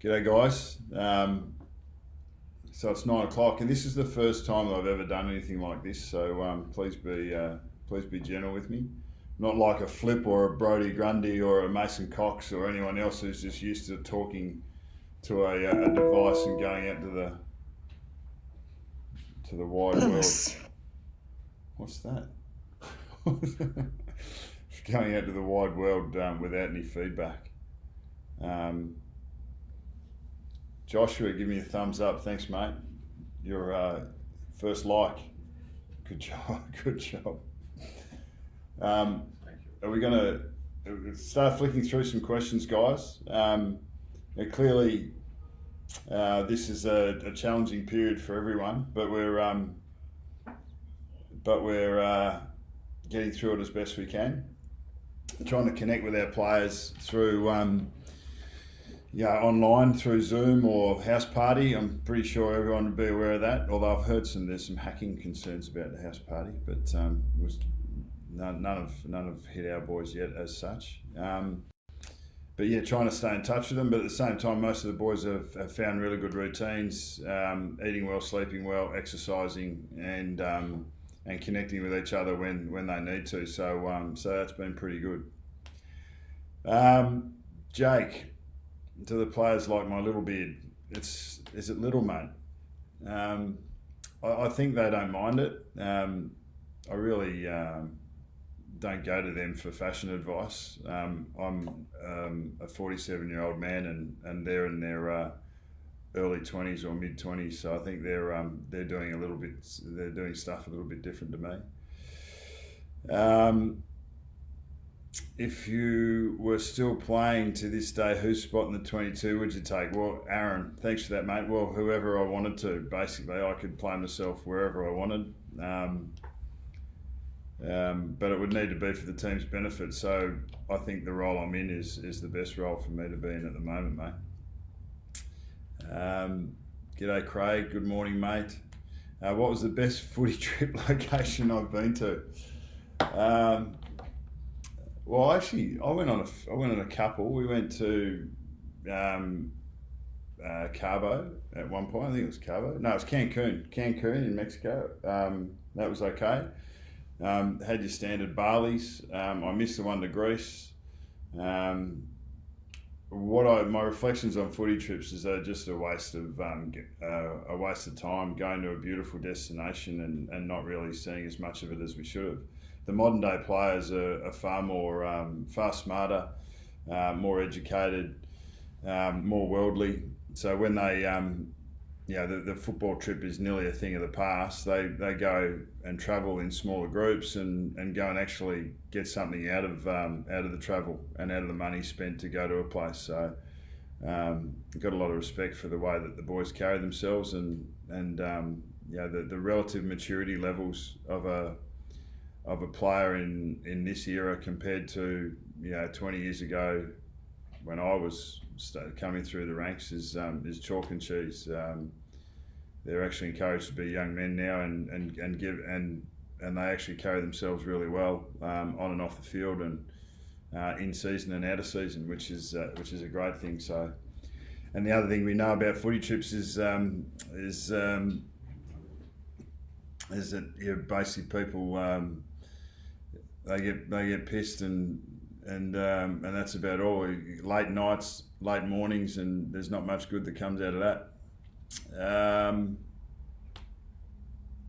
G'day guys. So it's 9 o'clock, and this is the first time that I've ever done anything like this. So please be gentle with me. Not like a Flip or a Brodie Grundy or a Mason Cox or anyone else who's just used to talking to a device and going out to the wide world. What's that? Going out to the wide world without any feedback. Joshua, give me a thumbs up. Thanks, mate. Your first like. Good job. Good job. Are we going to start flicking through some questions, guys? Clearly, this is a challenging period for everyone, but we're getting through it as best we can. Trying to connect with our players through online through Zoom or House Party. I'm pretty sure everyone would be aware of that, although I've heard there's some hacking concerns about the House Party, but none have hit our boys yet as such. But yeah, trying to stay in touch with them, but at the same time, most of the boys have found really good routines, eating well, sleeping well, exercising, and connecting with each other when they need to. So that's been pretty good. Jake, do the players like my little beard? Is it little, mate? I think they don't mind it. I really don't go to them for fashion advice. I'm a 47-year-old man, and they're in their early 20s or mid 20s, so I think they're doing stuff a little bit different to me. If you were still playing to this day, whose spot in the 22 would you take? Well, Aaron, thanks for that, mate. Well, whoever I wanted to. Basically, I could play myself wherever I wanted, but it would need to be for the team's benefit. So I think the role I'm in is the best role for me to be in at the moment, mate. G'day, Craig. Good morning, mate. What was the best footy trip location I've been to? Well, actually, I went on a couple. We went to Cabo at one point. I think it was Cabo. No, it was Cancun in Mexico. That was okay. Had your standard Bali's. I missed the one to Greece. My reflections on footy trips is they're just a waste of time going to a beautiful destination and not really seeing as much of it as we should have. The modern day players are far smarter, more educated, more worldly. So when they, the football trip is nearly a thing of the past. They go and travel in smaller groups and go and actually get something out of the travel and out of the money spent to go to a place. So I've got a lot of respect for the way that the boys carry themselves and the relative maturity levels of a player in this era compared to 20 years ago when I was coming through the ranks is chalk and cheese. They're actually encouraged to be young men now and they actually carry themselves really well on and off the field and in season and out of season, which is a great thing. So, and the other thing we know about footy trips is that basically people. They get pissed and that's about all. Late nights, late mornings, and there's not much good that comes out of that.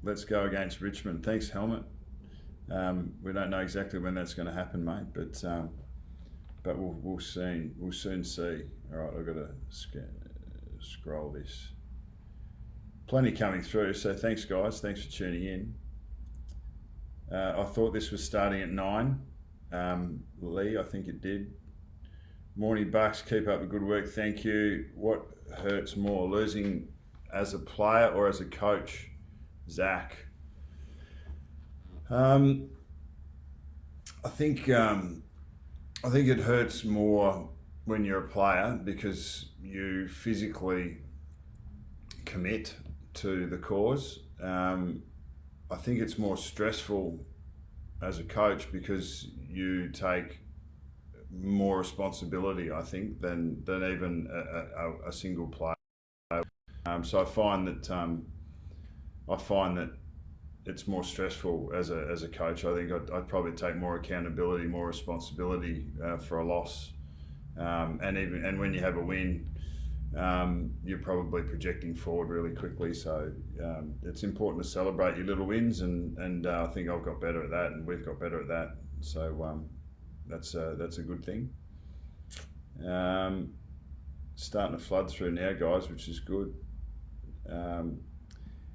Let's go against Richmond. Thanks, Helmet. We don't know exactly when that's going to happen, mate, but we'll soon see. All right, I've got to scroll this. Plenty coming through, so thanks, guys. Thanks for tuning in. I thought this was starting at 9. Lee, I think it did. Morning, Bucks. Keep up the good work. Thank you. What hurts more, losing as a player or as a coach? Zach. I think it hurts more when you're a player because you physically commit to the cause. I think it's more stressful as a coach because you take more responsibility, I think, than even a single player. So I find that it's more stressful as a coach. I think I'd probably take more accountability, more responsibility for a loss, and when you have a win, you're probably projecting forward really quickly. So it's important to celebrate your little wins, and I think I've got better at that, and we've got better at that. So that's a good thing. Starting to flood through now, guys, which is good.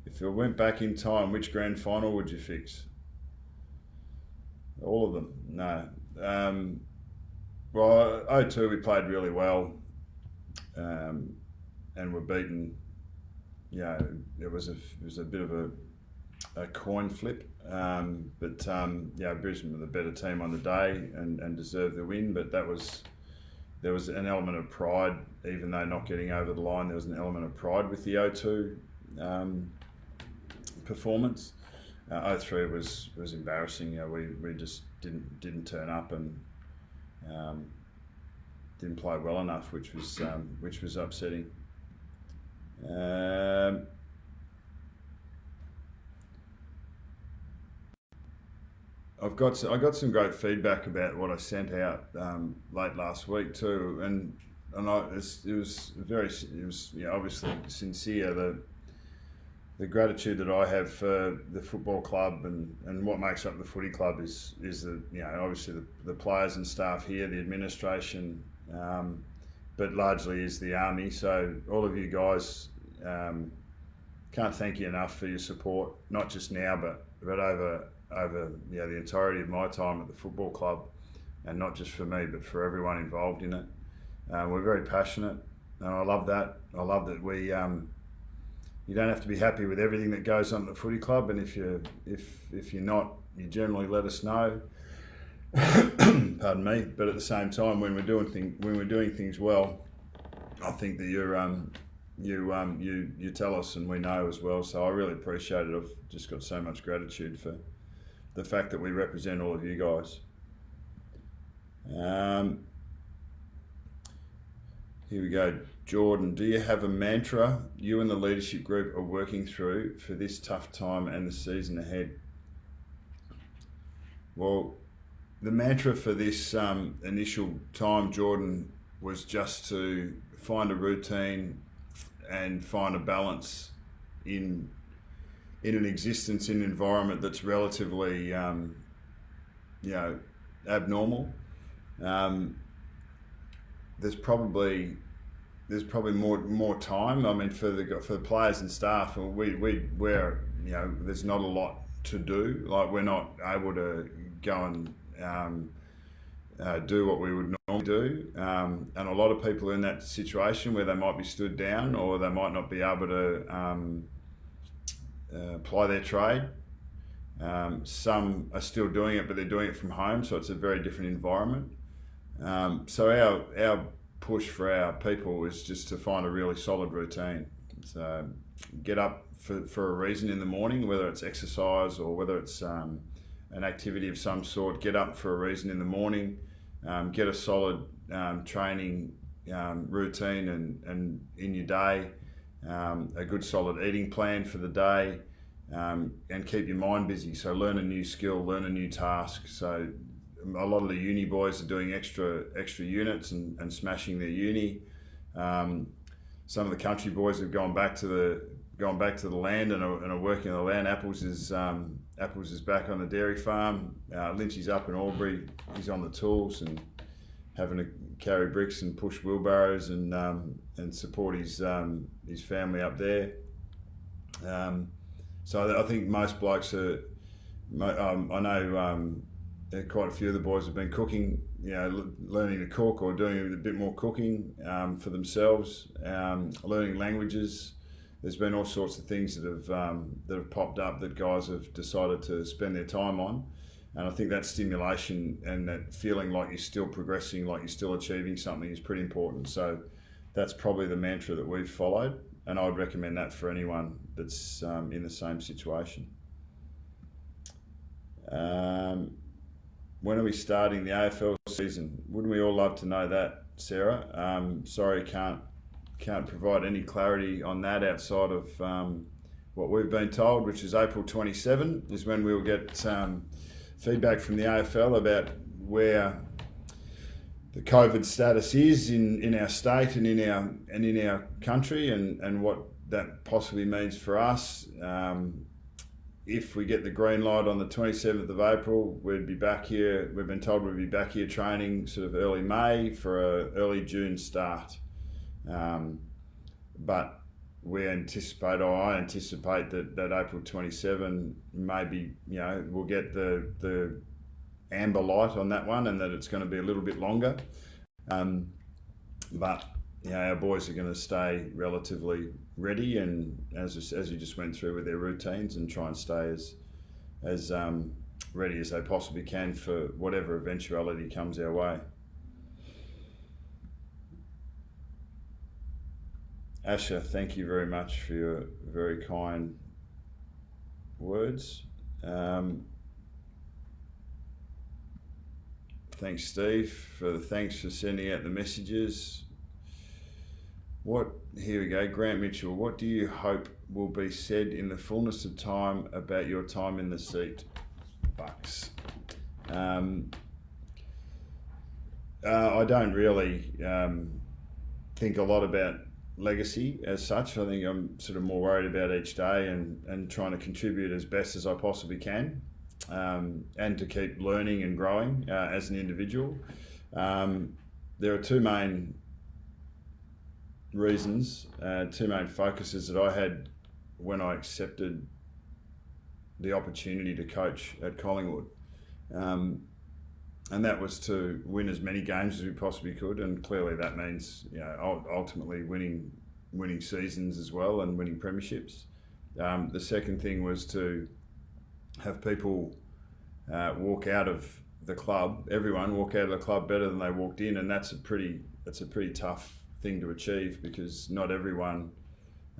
If you went back in time, which grand final would you fix? All of them? No. Well, 0-2 we played really well, and were beaten. Yeah, it was a bit of a coin flip, but Brisbane were the better team on the day and deserved the win. But there was an element of pride, even though not getting over the line. There was an element of pride with the 0-2 performance. 0-3 was embarrassing. We just didn't turn up and didn't play well enough, which was upsetting. I got some great feedback about what I sent out late last week too, and it was obviously sincere. The gratitude that I have for the football club and what makes up the footy club is the obviously the players and staff here, the administration, but largely is the army. So all of you guys, can't thank you enough for your support, not just now but over the entirety of my time at the football club, and not just for me but for everyone involved in it. We're very passionate, and I love that. I love that we. You don't have to be happy with everything that goes on at the footy club, and if you're not, you generally let us know. Pardon me. But at the same time, when we're doing things well, I think that you tell us, and we know as well. So I really appreciate it. I've just got so much gratitude for the fact that we represent all of you guys. Here we go. Jordan, do you have a mantra you and the leadership group are working through for this tough time and the season ahead? Well, the mantra for this initial time, Jordan, was just to find a routine and find a balance in an existence, in an environment that's relatively abnormal. There's probably more time. I mean, for the players and staff, we're there's not a lot to do. Like, we're not able to go and do what we would normally do, and a lot of people are in that situation where they might be stood down, or they might not be able to apply their trade. Some are still doing it, but they're doing it from home, so it's a very different environment. So our push for our people is just to find a really solid routine. So get up for a reason in the morning, whether it's exercise or whether it's an activity of some sort. Get up for a reason in the morning. Get a solid training routine and in your day. A good solid eating plan for the day, and keep your mind busy. So learn a new skill, learn a new task. So a lot of the uni boys are doing extra units and smashing their uni. Some of the country boys have gone back to the land and are working on the land. Apples is back on the dairy farm. Lynchy's up in Albury. He's on the tools and having to carry bricks and push wheelbarrows and support his family up there. So I think most blokes are. I know. Quite a few of the boys have been cooking, learning to cook or doing a bit more cooking for themselves, learning languages. There's been all sorts of things that have popped up that guys have decided to spend their time on, and I think that stimulation and that feeling like you're still progressing, like you're still achieving something, is pretty important. So that's probably the mantra that we've followed, and I would recommend that for anyone that's in the same situation. when are we starting the AFL season? Wouldn't we all love to know that, Sarah? Sorry, can't provide any clarity on that outside of what we've been told, which is April 27 is when we'll get feedback from the AFL about where the COVID status is in our state and in our country, and what that possibly means for us. If we get the green light on the 27th of April, we'd be back here. We've been told we'd be back here training sort of early May for an early June start. But I anticipate that April 27 maybe, we'll get the amber light on that one, and that it's going to be a little bit longer. But our boys are going to stay relatively ready, and as you just went through with their routines, and try and stay as ready as they possibly can for whatever eventuality comes our way. Asha, thank you very much for your very kind words. Thanks, Steve, thanks for sending out the messages. Here we go, Grant Mitchell. What do you hope will be said in the fullness of time about your time in the seat, Bucks? I don't really think a lot about legacy as such. I think I'm sort of more worried about each day and trying to contribute as best as I possibly can, and to keep learning and growing as an individual. There are two main reasons, two main focuses that I had when I accepted the opportunity to coach at Collingwood. And that was to win as many games as we possibly could, and clearly that means ultimately winning seasons as well, and winning premierships. The second thing was to have people walk out of the club, everyone walk out of the club better than they walked in, and that's a pretty tough thing to achieve, because not everyone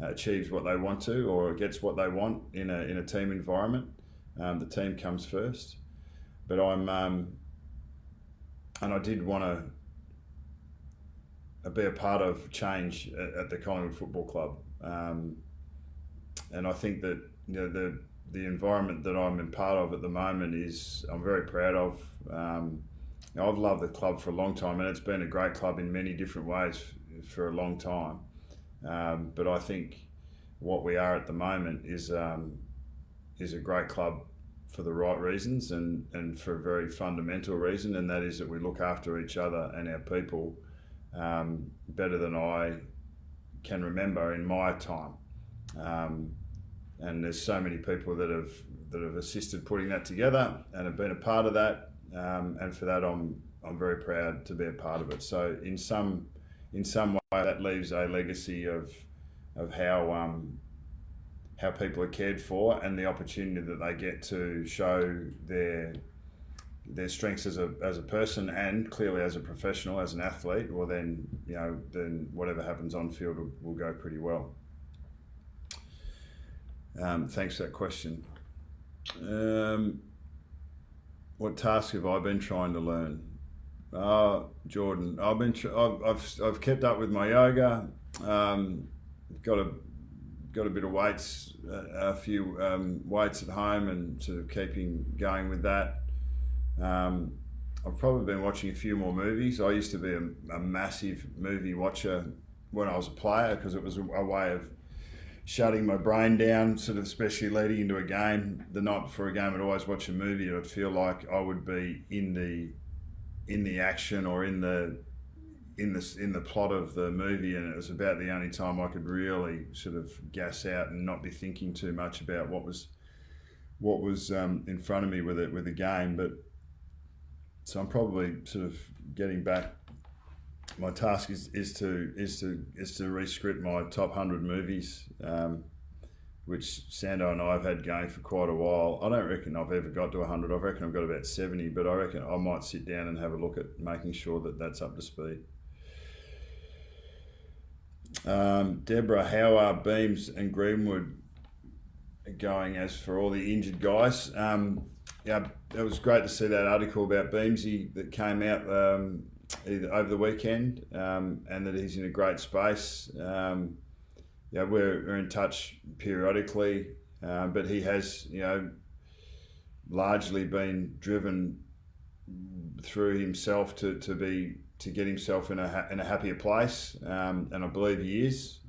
achieves what they want to or gets what they want in a team environment. The team comes first, but I did want to be a part of change at the Collingwood Football Club, and I think that the environment that I'm in part of at the moment I'm very proud of. I've loved the club for a long time, and it's been a great club in many different ways for a long time. But I think what we are at the moment is a great club for the right reasons, and for a very fundamental reason, and that is that we look after each other and our people better than I can remember in my time. And there's so many people that have assisted putting that together and have been a part of that, and for that I'm very proud to be a part of it. So in some way that leaves a legacy of how people are cared for, and the opportunity that they get to show their strengths as a person, and clearly as a professional, as an athlete. Well, then whatever happens on field will go pretty well. Thanks for that question. What task have I been trying to learn? Jordan, I've kept up with my yoga. Got a bit of weights, a few weights at home, and sort of keeping going with that. I've probably been watching a few more movies. I used to be a massive movie watcher when I was a player, because it was a way of shutting my brain down, sort of especially leading into a game. The night before a game, I'd always watch a movie. I'd feel like I would be in the action, or in the plot of the movie, and it was about the only time I could really sort of gas out and not be thinking too much about what was in front of me with the game. But so I'm probably sort of getting back. My task is to re-script my top 100 movies, which Sando and I have had going for quite a while. I don't reckon I've ever got to 100. I reckon I've got about 70, but I reckon I might sit down and have a look at making sure that that's up to speed. Deborah, how are Beams and Greenwood going as for all the injured guys? yeah, it was great to see that article about Beamsy that came out over the weekend, and that he's in a great space. Yeah, we're in touch periodically, but he has, largely been driven through himself to get himself in a happier place, and I believe he is,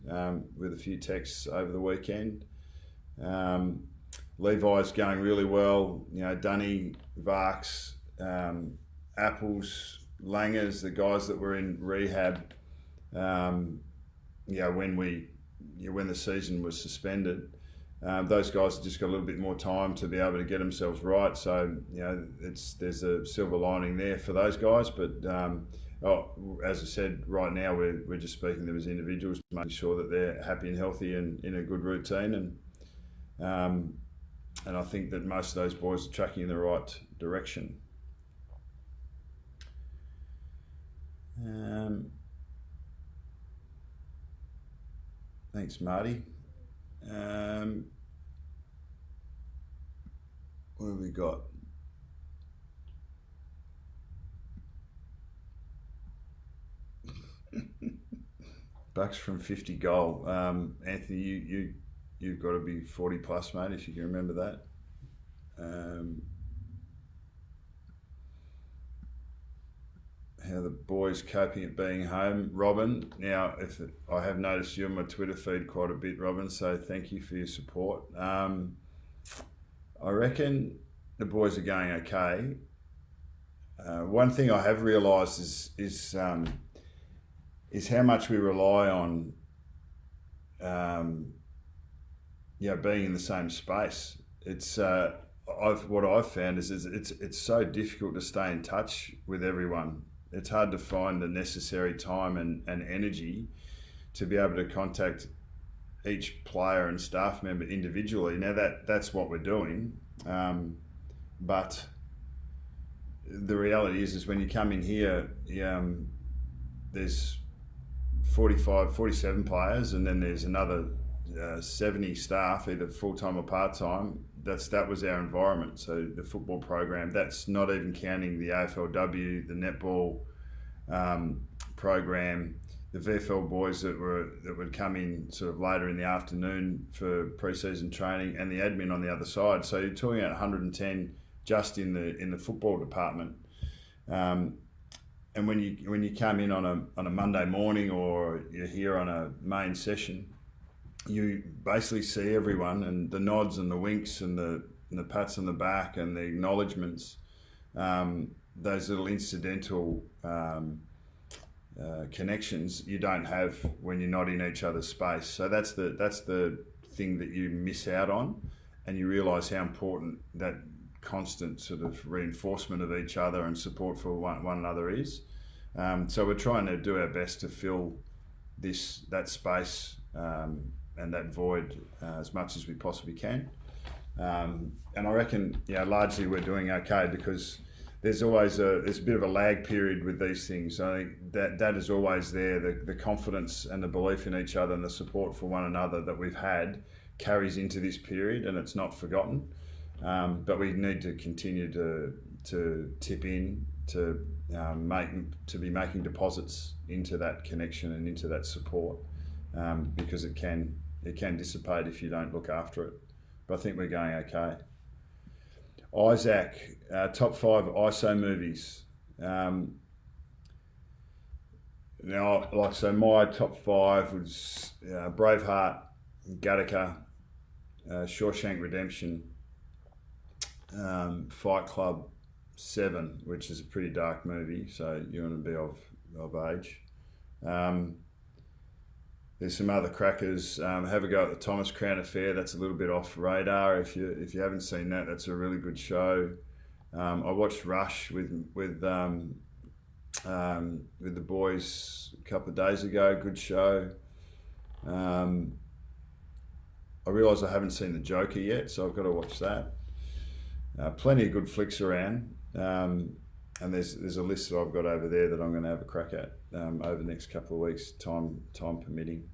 with a few texts over the weekend. Levi's going really well. Dunny, Varks, Apples, Langers, the guys that were in rehab. When the season was suspended, those guys have just got a little bit more time to be able to get themselves right. So there's a silver lining there for those guys. But as I said, right now we're just speaking to them as individuals, making sure that they're happy and healthy and in a good routine. And I think that most of those boys are tracking in the right direction. Thanks, Marty. What have we got? Bucks from 50 goal. Anthony, you've got to be 40 plus, mate, if you can remember that. How the boys coping at being home. Robin, now, I have noticed you on my Twitter feed quite a bit, Robin, so thank you for your support. I reckon the boys are going okay. One thing I have realised is how much we rely on being in the same space. It's what I've found is it's so difficult to stay in touch with everyone. It's hard to find the necessary time and energy to be able to contact each player and staff member individually. Now that's what we're doing, but the reality is when you come in here, there's 47 players, and then there's another 70 staff, either full-time or part-time. That was our environment. So the football program, that's not even counting the AFLW, the netball program, the VFL boys that would come in sort of later in the afternoon for pre-season training, and the admin on the other side. So you're talking about 110 just in the football department. And when you come in on a Monday morning, or you're here on a main session, you basically see everyone, and the nods and the winks and the pats on the back and the acknowledgements, those little incidental connections you don't have when you're not in each other's space. So that's the thing that you miss out on, and you realise how important that constant sort of reinforcement of each other and support for one another is. So we're trying to do our best to fill that space and that void as much as we possibly can. And I reckon, largely we're doing okay, because there's always there's a bit of a lag period with these things. I think that is always there. The confidence and the belief in each other and the support for one another that we've had carries into this period, and it's not forgotten. But we need to continue to tip in to be making deposits into that connection and into that support, because it can dissipate if you don't look after it. But I think we're going okay. Isaac, top 5 ISO movies. Now, my top 5 was Braveheart, Gattaca, Shawshank Redemption, Fight Club 7, which is a pretty dark movie, so you want to be of age. There's some other crackers. Have a go at the Thomas Crown Affair. That's a little bit off radar. If you haven't seen that, that's a really good show. I watched Rush with the boys a couple of days ago. Good show. I realise I haven't seen The Joker yet, so I've got to watch that. Plenty of good flicks around, and there's a list that I've got over there that I'm going to have a crack at over the next couple of weeks, time permitting.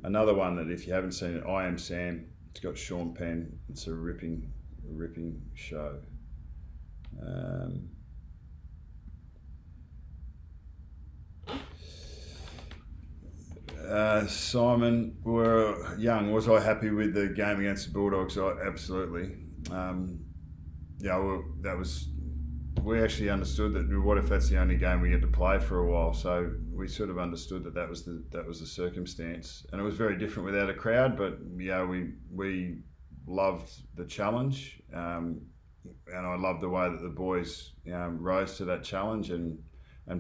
Another one that, if you haven't seen it, I Am Sam. It's got Sean Penn. It's a ripping ripping show. Simon, we're young. Was I happy with the game against the Bulldogs? Absolutely. That was. We actually understood that. What if that's the only game we get to play for a while? So we sort of understood that was the circumstance, and it was very different without a crowd. But we loved the challenge, and I loved the way that the boys rose to that challenge and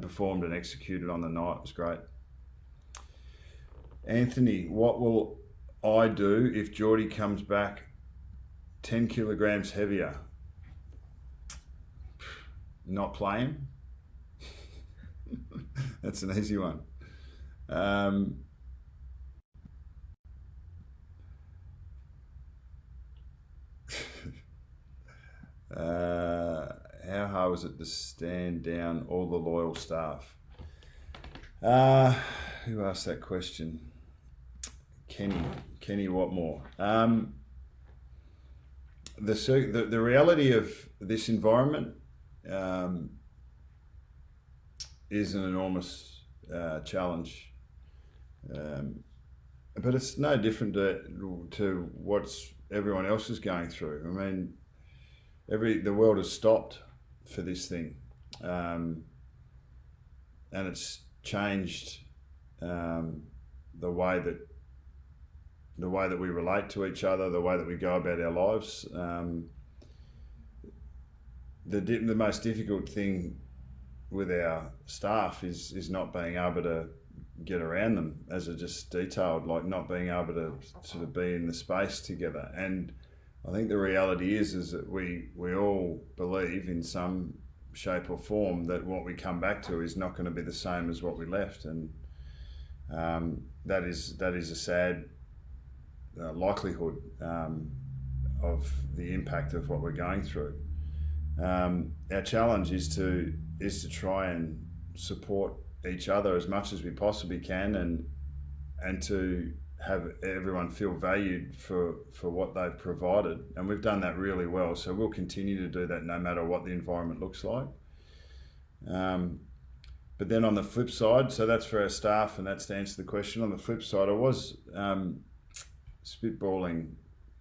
performed and executed on the night. It was great. Anthony, what will I do if Geordie comes back 10 kilograms heavier? Not play him? That's an easy one. How hard was it to stand down all the loyal staff? Who asked that question? Kenny Watmore. The reality of this environment is an enormous challenge, but it's no different to what everyone else is going through. I mean, the world has stopped for this thing, and it's changed the way that we relate to each other, the way that we go about our lives. The most difficult thing with our staff is not being able to get around them, as I just detailed, like not being able to sort of be in the space together. And I think the reality is that we all believe in some shape or form that what we come back to is not going to be the same as what we left, and that is a sad likelihood of the impact of what we're going through. Our challenge is to try and support each other as much as we possibly can, and to have everyone feel valued for what they've provided, and we've done that really well. So we'll continue to do that no matter what the environment looks like. But then on the flip side, so that's for our staff, and that's to answer the question. On the flip side, I was spitballing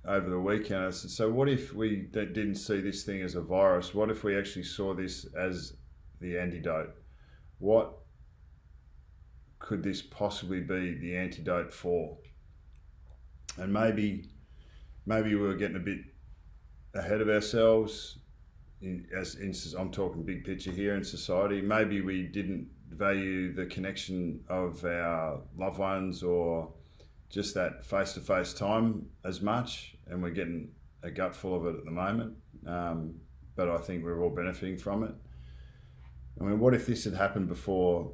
over the weekend. I said, so what if we didn't see this thing as a virus? What if we actually saw this as the antidote? What could this possibly be the antidote for? And maybe we were getting a bit ahead of ourselves. I'm talking big picture here in society. Maybe we didn't value the connection of our loved ones or just that face-to-face time as much, and we're getting a gutful of it at the moment. But I think we're all benefiting from it. I mean, what if this had happened before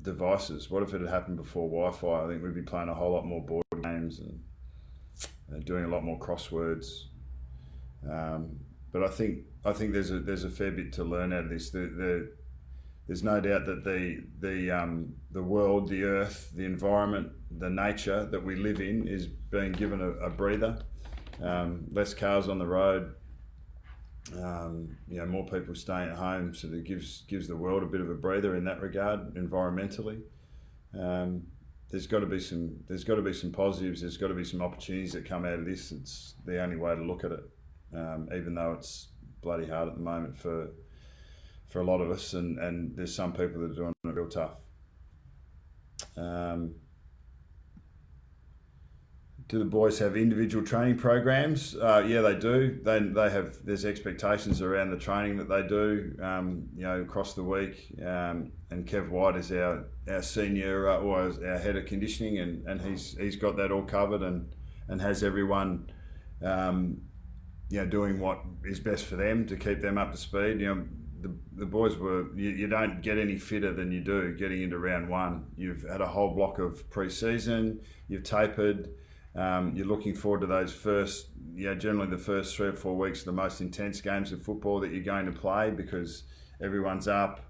devices? What if it had happened before Wi-Fi? I think we'd be playing a whole lot more board games and doing a lot more crosswords. But I think there's a fair bit to learn out of this. There's no doubt that the world, the earth, the environment, the nature that we live in is being given a breather. Less cars on the road. More people staying at home, so that gives the world a bit of a breather in that regard, environmentally. There's got to be some positives. There's got to be some opportunities that come out of this. It's the only way to look at it, even though it's bloody hard at the moment for a lot of us, and there's some people that are doing it real tough. Do the boys have individual training programs? Yeah, they do. They have. There's expectations around the training that they do, across the week. And Kev White is our senior or our head of conditioning, and he's got that all covered and has everyone, doing what is best for them to keep them up to speed. The boys you don't get any fitter than you do getting into round one. You've had a whole block of pre-season. You've tapered. You're looking forward to those generally the first 3 or 4 weeks are the most intense games of football that you're going to play, because everyone's up.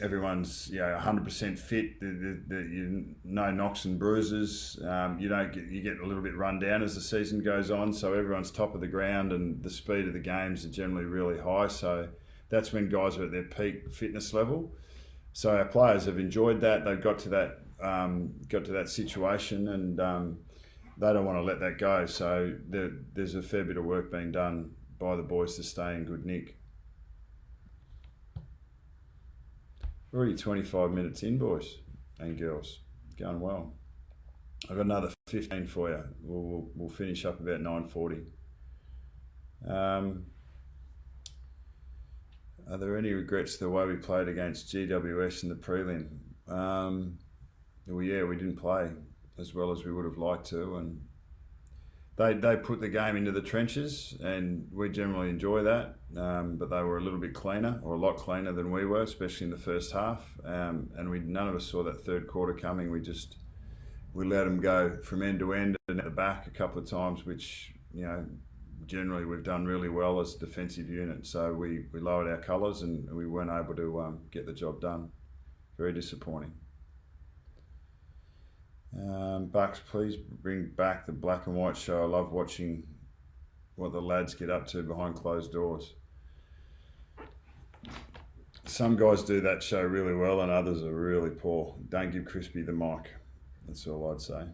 everyone's 100% fit. No knocks and bruises. You get a little bit run down as the season goes on. So everyone's top of the ground, and the speed of the games are generally really high. So that's when guys are at their peak fitness level. So our players have enjoyed that. They've got to that situation, and they don't want to let that go. So there's a fair bit of work being done by the boys to stay in good nick. Already 25 minutes in, boys and girls. Going well. I've got another 15 for you. We'll finish up about 9:40. Are there any regrets the way we played against GWS in the prelim? Well, yeah, we didn't play as well as we would have liked to, and they put the game into the trenches, and we generally enjoy that. But they were a little bit cleaner, or a lot cleaner than we were, especially in the first half. And none of us saw that third quarter coming. We let them go from end to end and at the back a couple of times, which generally we've done really well as a defensive unit. So we lowered our colours and we weren't able to get the job done. Very disappointing. Bucks, please bring back the black and white show. I love watching what the lads get up to behind closed doors. Some guys do that show really well and others are really poor. Don't give Crispy the mic. That's all I'd say.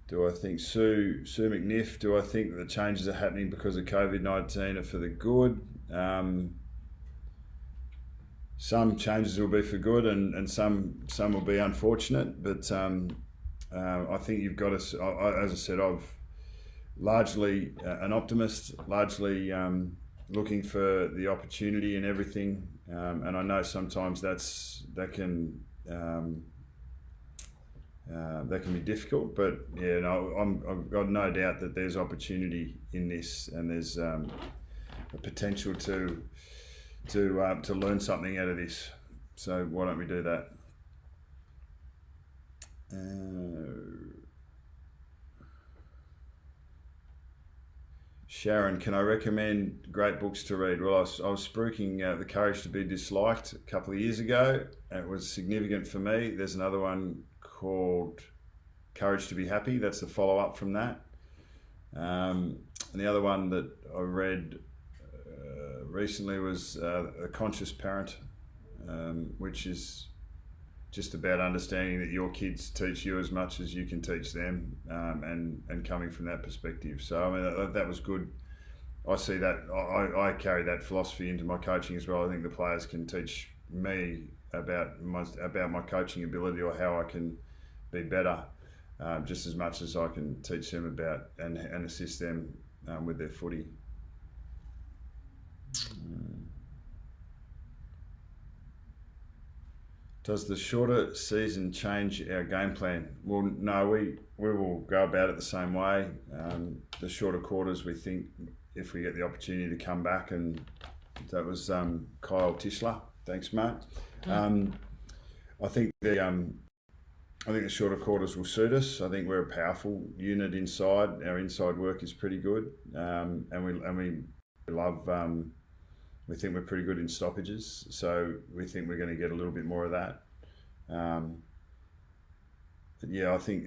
Do I think Sue McNiff, do I think that the changes are happening because of COVID-19 are for the good? Some changes will be for good and some will be unfortunate, but I think you've got to, as I said, I've largely an optimist, largely looking for the opportunity in everything, and I know sometimes that can be difficult, but I've got no doubt that there's opportunity in this, and there's a potential to learn something out of this. So why don't we do that? Sharon, can I recommend great books to read? Well, I was spruiking The Courage to Be Disliked a couple of years ago. It was significant for me. There's another one called Courage to Be Happy. That's the follow-up from that. And the other one that I read recently was A Conscious Parent, which is just about understanding that your kids teach you as much as you can teach them, and coming from that perspective. So I mean, that was good. I see that, I carry that philosophy into my coaching as well. I think the players can teach me about my coaching ability or how I can be better, just as much as I can teach them about and assist them with their footy. Does the shorter season change our game plan? Well, no, we will go about it the same way. The shorter quarters, we think, if we get the opportunity to come back, and that was Kyle Tischler. Thanks, mate. I think the shorter quarters will suit us. I think we're a powerful unit inside. Our inside work is pretty good, and we love. We think we're pretty good in stoppages, so we think we're going to get a little bit more of that. I think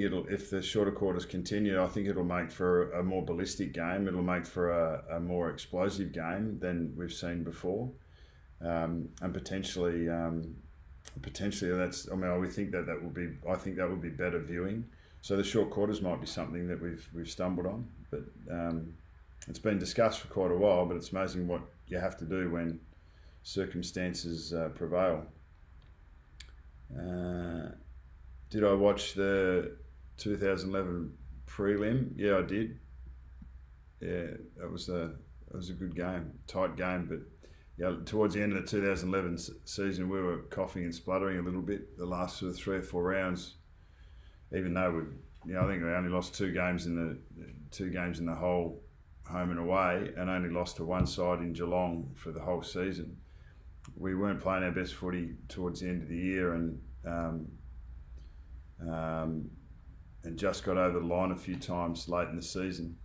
it'll, if the shorter quarters continue, I think it'll make for a more ballistic game. It'll make for a more explosive game than we've seen before, and potentially that's. I mean, we think that will be. I think that would be better viewing. So the short quarters might be something that we've stumbled on, but. It's been discussed for quite a while, but it's amazing what you have to do when circumstances prevail. Did I watch the 2011 prelim? Yeah, I did. Yeah, it was a good game, tight game, but towards the end of the 2011 season, we were coughing and spluttering a little bit. The last sort of 3 or 4 rounds, even though I think we only lost two games in the whole. Home and away, and only lost to one side in Geelong for the whole season. We weren't playing our best footy towards the end of the year, and just got over the line a few times late in the season.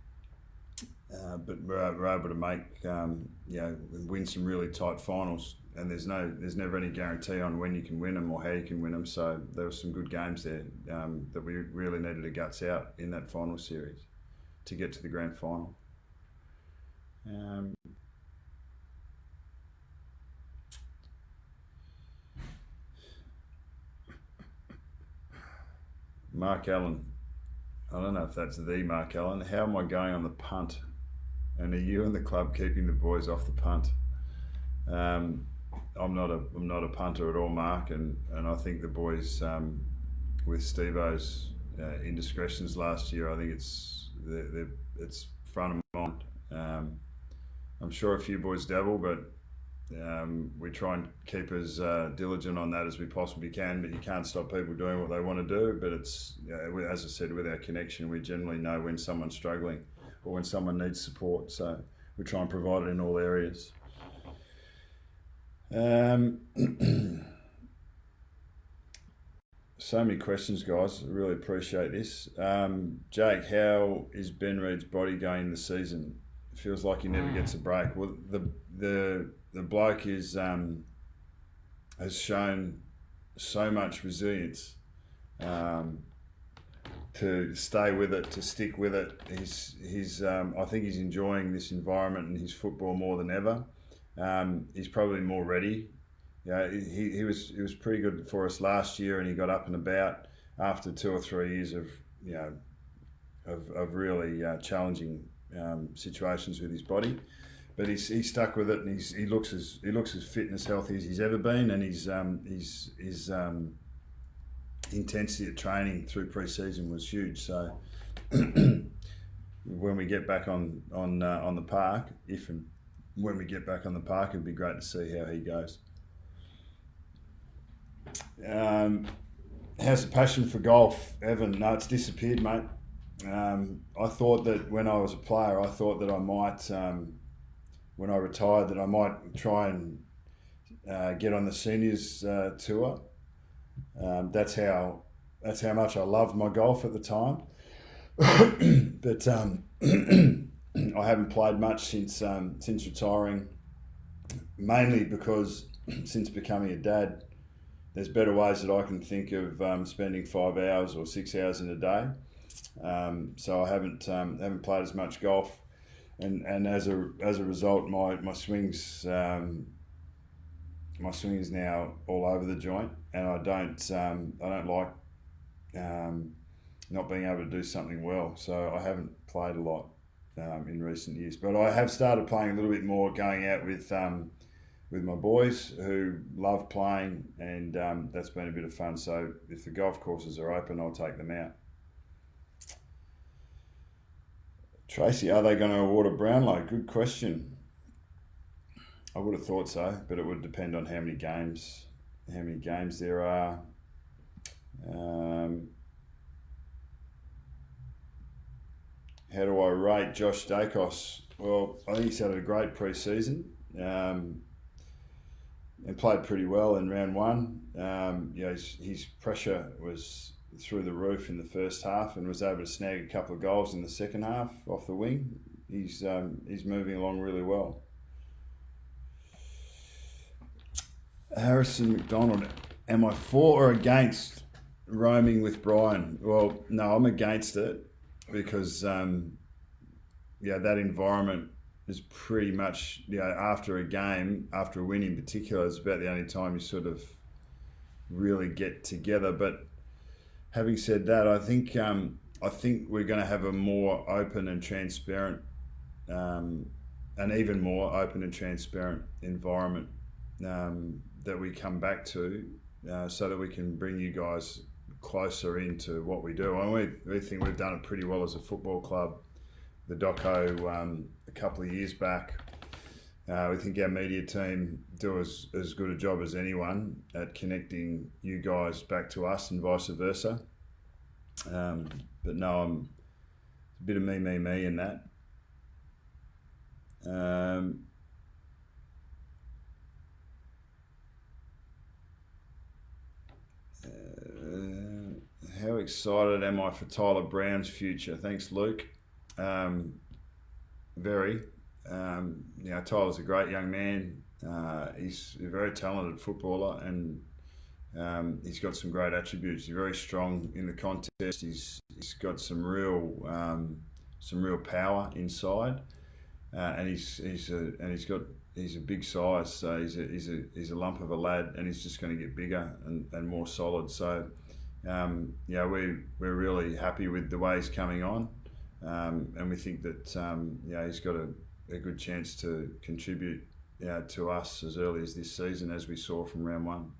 but we're able to make win some really tight finals. And there's never any guarantee on when you can win them or how you can win them. So there were some good games there that we really needed to guts out in that final series to get to the grand final. Mark Allen, I don't know if that's the Mark Allen. How am I going on the punt? And are you and the club keeping the boys off the punt? I'm not a punter at all, Mark, and I think the boys with Steve-O's indiscretions last year, I think it's front of mind. I'm sure a few boys dabble, but we try and keep as diligent on that as we possibly can. But you can't stop people doing what they want to do. But it's as I said, with our connection, we generally know when someone's struggling or when someone needs support. So we try and provide it in all areas. So many questions, guys. I really appreciate this. Jake, how is Ben Reed's body going this season? It feels like he never gets a break. Well, the bloke has shown so much resilience to stay with it, to stick with it. I think he's enjoying this environment and his football more than ever. He's probably more ready. He was pretty good for us last year, and he got up and about after 2 or 3 years of really challenging situations with his body. But he's stuck with it, and he looks as fit and as healthy as he's ever been, and his intensity of training through pre-season was huge. So when we get back on the park, when we get back on the park, it'd be great to see how he goes. How's the passion for golf, Evan? No, it's disappeared, mate. I thought that when I was a player, I thought that I might, when I retired, that I might try and get on the seniors tour. That's how much I loved my golf at the time. But I haven't played much since retiring, mainly because since becoming a dad, there's better ways that I can think of spending 5 hours or 6 hours in a day. So I haven't played as much golf, and as a result, my swings is now all over the joint, and I don't like not being able to do something well. So I haven't played a lot in recent years, but I have started playing a little bit more, going out with my boys who love playing, and that's been a bit of fun. So if the golf courses are open, I'll take them out. Tracy, are they going to award a Brownlow? Good question. I would have thought so, but it would depend on how many games there are. How do I rate Josh Dacos? Well, I think he's had a great pre-season and played pretty well in round one. His pressure was through the roof in the first half, and was able to snag a couple of goals in the second half off the wing. He's moving along really well. Harrison McDonald, am I for or against roaming with Brian? Well, no, I'm against it, because that environment is pretty much, after a game, after a win in particular, is about the only time you sort of really get together. But having said that, I think we're going to have a more open and transparent, an even more open and transparent environment that we come back to, so that we can bring you guys closer into what we do. And we think we've done it pretty well as a football club. The doco a couple of years back, we think our media team do as good a job as anyone at connecting you guys back to us and vice versa. But no, I'm a bit of me in that. How excited am I for Tyler Brown's future? Thanks, Luke. very. Tyler's a great young man. He's a very talented footballer, and he's got some great attributes. He's very strong in the contest. He's got some real power inside, and he's a big size. So he's a lump of a lad, and he's just going to get bigger and more solid. So we're really happy with the way he's coming on, and we think that he's got a good chance to contribute to us as early as this season, as we saw from round one.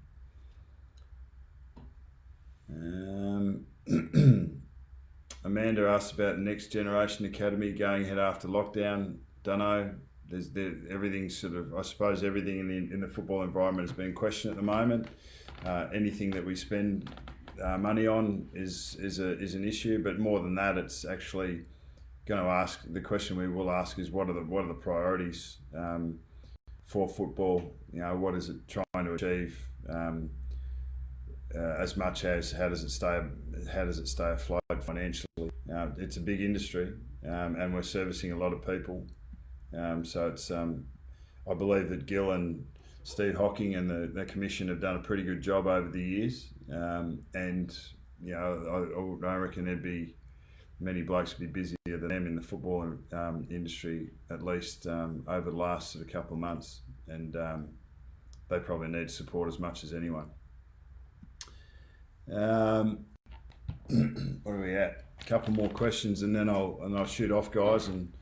Amanda asked about Next Generation Academy going ahead after lockdown. Don't know. Everything sort of, I suppose, everything in the football environment has been questioned at the moment. Anything that we spend money on is an issue, but more than that, it's actually going to ask. The question we will ask is what are the priorities for football? What is it trying to achieve? As much as how does it stay afloat financially? It's a big industry, and we're servicing a lot of people. So it's I believe that Gil and Steve Hocking and the commission have done a pretty good job over the years, and I reckon there'd be many blokes would be busier than them in the football industry, at least over the last sort of couple of months, and they probably need support as much as anyone. What are we at? A couple more questions, and then I'll shoot off, guys, and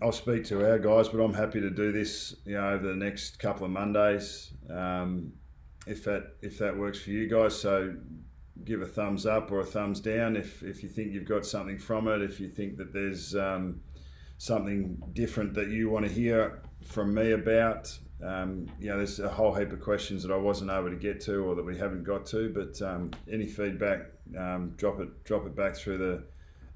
I'll speak to our guys. But I'm happy to do this, over the next couple of Mondays, if that works for you guys. So give a thumbs up or a thumbs down if you think you've got something from it. If you think that there's something different that you want to hear from me about. There's a whole heap of questions that I wasn't able to get to or that we haven't got to, but any feedback, drop it back through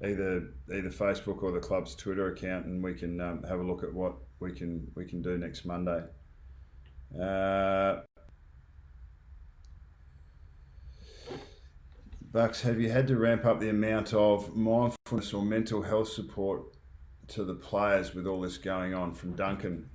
either Facebook or the club's Twitter account, and we can have a look at what we can do next Monday. Bucks, have you had to ramp up the amount of mindfulness or mental health support to the players with all this going on? From Duncan.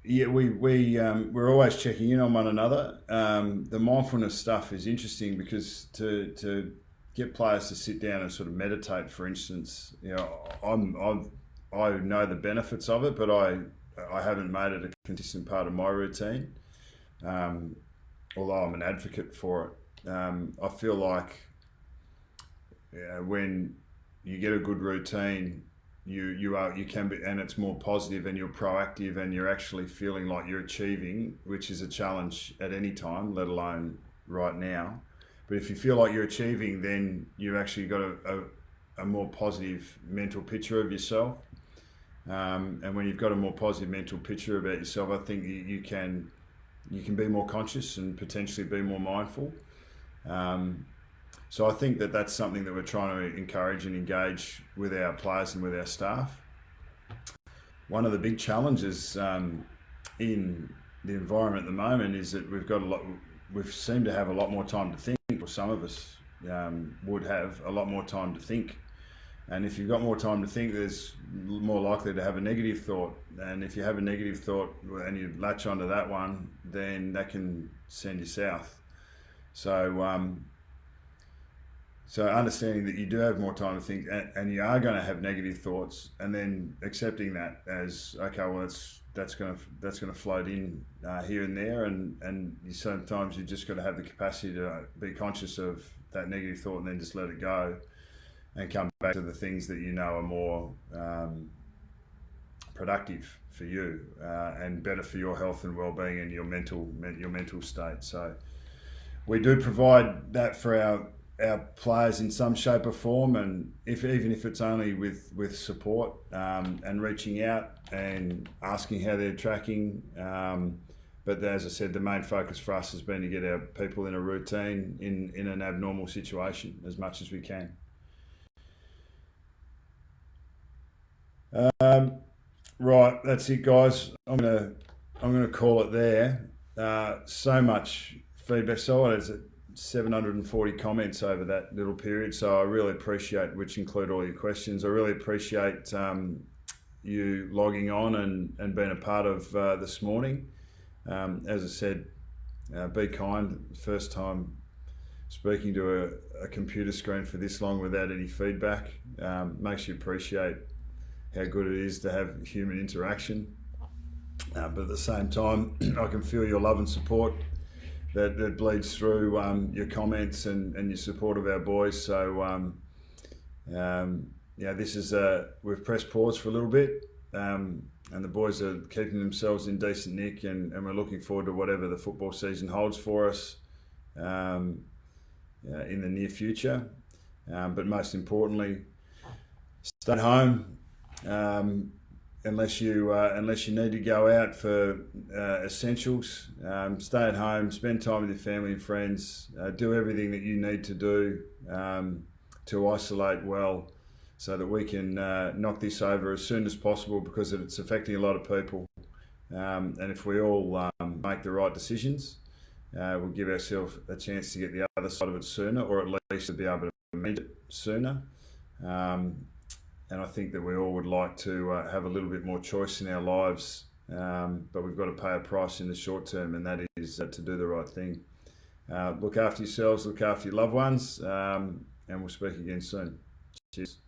We're always checking in on one another. The mindfulness stuff is interesting because to get players to sit down and sort of meditate, for instance, I know the benefits of it, but I haven't made it a consistent part of my routine. Although I'm an advocate for it, I feel like when you get a good routine, you can be, and it's more positive, and you're proactive, and you're actually feeling like you're achieving, which is a challenge at any time, let alone right now. But if you feel like you're achieving, then you've actually got a more positive mental picture of yourself. And when you've got a more positive mental picture about yourself, I think you can be more conscious and potentially be more mindful. So I think that that's something that we're trying to encourage and engage with our players and with our staff. One of the big challenges in the environment at the moment is that we've seemed to have a lot more time to think, or some of us would have a lot more time to think. And if you've got more time to think, there's more likely to have a negative thought. And if you have a negative thought and you latch onto that one, then that can send you south. So understanding that you do have more time to think, and you are going to have negative thoughts, and then accepting that as, okay, well, that's going to float in here and there, and sometimes you just got to have the capacity to be conscious of that negative thought and then just let it go, and come back to the things that you know are more productive for you and better for your health and well-being and your mental state. So we do provide that for our players in some shape or form, and even if it's only with support and reaching out and asking how they're tracking. But as I said, the main focus for us has been to get our people in a routine in an abnormal situation as much as we can. Right, that's it, guys. I'm gonna call it there. So much feedback. So 740 comments over that little period, so I really appreciate, which include all your questions. I really appreciate you logging on and being a part of this morning. As I said, be kind. First time speaking to a computer screen for this long without any feedback makes you appreciate how good it is to have human interaction. But at the same time, I can feel your love and support that bleeds through your comments and your support of our boys. So this is we've pressed pause for a little bit, and the boys are keeping themselves in decent nick, and we're looking forward to whatever the football season holds for us in the near future. But most importantly, stay at home. Unless you need to go out for essentials, stay at home, spend time with your family and friends, do everything that you need to do to isolate well, so that we can knock this over as soon as possible, because it's affecting a lot of people. And if we all make the right decisions, we'll give ourselves a chance to get the other side of it sooner, or at least to be able to manage it sooner. And I think that we all would like to have a little bit more choice in our lives, but we've got to pay a price in the short term, and that is to do the right thing. Look after yourselves, look after your loved ones, and we'll speak again soon. Cheers.